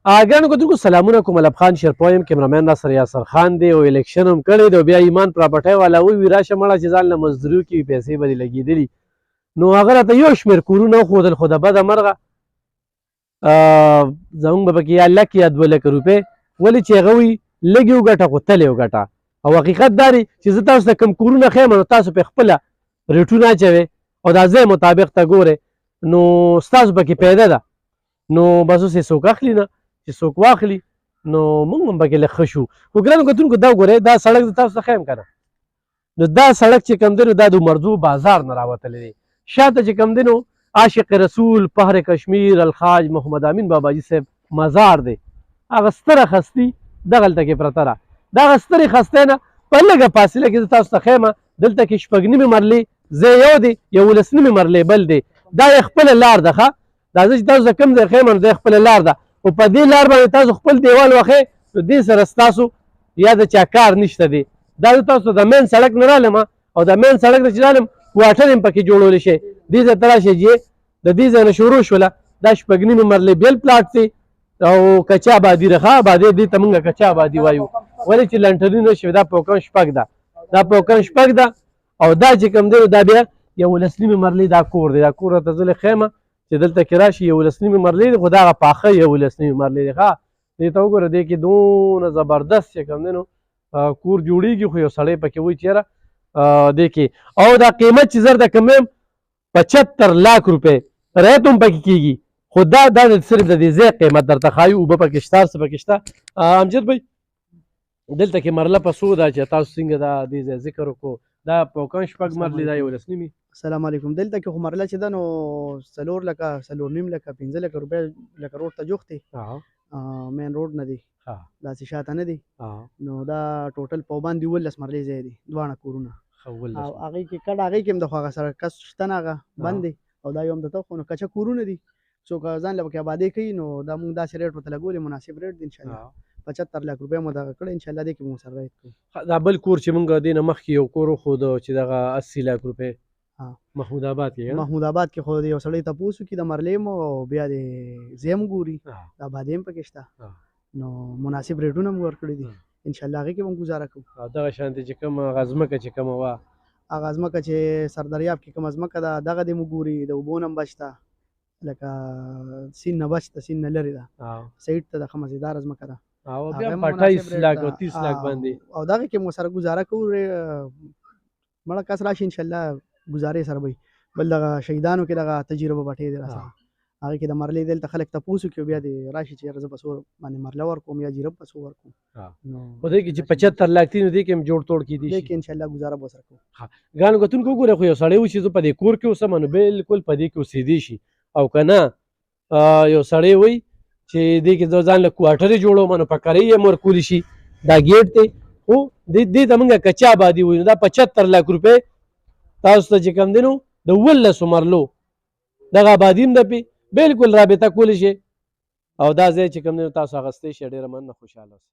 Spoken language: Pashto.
ګرانو کتونکو سلامونه کوم. ملب خان شیرپوی یم، کیمرامین ناصر یاسر خان دی او الیکشن هم کړی دی. بیا ایمان پراپرټۍ والا ووي راشه مړه چې ځان له مزدوري وکړي پیسې به دې لګېدلي. نو هغه راته یو شمېر کورونه وښودل، خو د بده مرغه زموږ به پکې یا لک یا 2 لکه روپۍ، ولې چې هغه وایي لږ یې وګټه خو تل یې وګټه. او حقیقت دا دی چې زه تاسو ته کوم کورونه ښیم نو تاسو پې خپله ریټونه اچوئ او دا ځای مطابق ته ګورئ، نو ستاسو پکې پیدا ده. نو بس اوس یې څوک اخلي نه چې څوک واخلي، نو موږ هم پکې لږ ښه شو. خو ګرانو کتونکو دا وګورئ، دا سړک د تاسو ته ښیم که نه، نو دا سړک چې کوم دی نو دا د عمرزو بازار نه راوتلی دی. شاته چې کوم دی نو عاشق رسول فخر کشمیر الخاج محمد امین باباجي صاحب مزار دی. هغه ستره خستي دغلته کې پرته ده. دغه سترې خستۍ نه په لږه فاصله کې زه تاسو ته ښیم، دلته کې 6 نیمې مرلې ځای یو دی، 11 نیمې مرلې بل دی. دا یې خپله لار ده. ښه دا زه چې تاسو ته کوم ځای ښیم نو دا یې خپله لار ده، خو په دې لار باندې تاسو خپل دیوال وښئ نو دې سره ستاسو یا د چا کار نشته دی. دا زه تاسو ته د مین سړک نه رالم، او د مین سړک نه چې رالم کوارټر هم پکې جوړولی شي. دې ځای ته راشئ چې د دې ځای نه شروع شوله دا 6 نیمې مرلې بیل پلاټ دی او کچا آبادي ده. ښه آبادي دې ته موږ کچا آبادي وایو، ولې چې لنټري نه شوي. دا پوکن 6 ده، دا پوکن 6 ده. او دا چې کوم دی دا بیا 11 نیمې مرلې دا کور دی. دا کور راته زه ښیم چې دلته کې راشي 11 نیمې مرلې دی، خو دا هغه پاخه 11 نیمې مرلې دی. ښه دې ته وګوره، دې کې دونه زبردست چې کوم دی نو کور جوړېږي، خو یو سړی پکې وایي چېره دې کې. او دا قیمت چې زر د کوم 75 लाख روپۍ رعایت هم پکې کېږي، خو دا صرف د دې ځای قیمت درته ښایي. اوبه پکې شته، هر څه پکې شته. امجد بھائی دلته کې مرله په څو ده چې تاسو څنګه دا دې ځای ذکر وکړو؟ دا پوکن 6 مرلې دا 11 نیمې. السلام علیکم. دلته کې خو مرله چې ده نو 4 لکه 4 نیم لکه 15 لکه روپۍ لکه روډ ته جوخت دی. مین روډ نه دی، داسې شاته نه دی. نو دا ټوټل په باندې 19 مرلې ځای دی، دواړه کورونه. او هغې کې کډ هغې کې هم د خو هغه سره کس شته نه، هغه بند دی. او دا یو هم د ته خو نو کچه کورونه دي. څوک ځان له پکې آبادۍ کوي نو دا موږ داسې ریټ ورته لګولې، مناسب ریټ دی. انشاءالله 75 लाख روپۍ مو دغه کړی، انشاءالله دې کې مو سره رعایت کوو. دا بل کور چې موږ دې نه مخکې یو کور وښودو چې دغه 80 लाख روپۍ محمود آباد کې. محمود آباد کې خو یو سړی تپوس وکړي د مرلې مو او بیا د ځای هم ګوري، د آبادۍ هم پکې شته، نو مناسب ریټونه مو ورکړي دي. انشاءالله هغې کې به ګزاره کوو. دغه شانتې چې کومه هغه ځمکه چې کومه وه، هغه ځمکه چې سردریاب کې کومه ځمکه ده دغه دې مو ګوري، د اوبو نه هم بچ ده، لکه سیند نه بچ ده، سیند نه لرې ده، سایډ ته د ښه مزېداره ځمکه ده. او بیا 28 लाख او 30 लाख باندې. او دغه کې مو سره ګزاره کوو. مړه کس راشي انشاءالله ګزارې سره به بل دغه شهیدانو کې دغه تجربه به ډېر راسره هغې کې د مرلې دلته خلک تپوس وکړي، بیا دې راشي چې یاره زه په څو باندې مرله ورکوم یا جیرب په څو ورکوم. خو دې کې چې 75 लाख دي نو دې کې هم جوړ توړ کېدی شي. دې کې انشاءالله ګزاره به ورسره کوو. ګرانو کتونکو وګورئ، خو یو سړی و چې زه په دې کور کې اوسم نو بلکل په دې کې اوسېدی شي، او که نه یو سړی وایي چې دې کې زه ځان له کوارټرې جوړوم نو په کرۍ یې ورکولی شي. دا ګیټ دی، خو دې ته موږ کچا آبادي وایو. نو دا 75 लाख روپۍ تاسو ته چې کوم دی نو د 19 مرلو دغه آبادي هم ده پې بلکل رابطه کولی شي. او دا ځای چې کوم دی نو تاسو اخیستی شئ، ډېره مننه، خوشحاله اوسئ.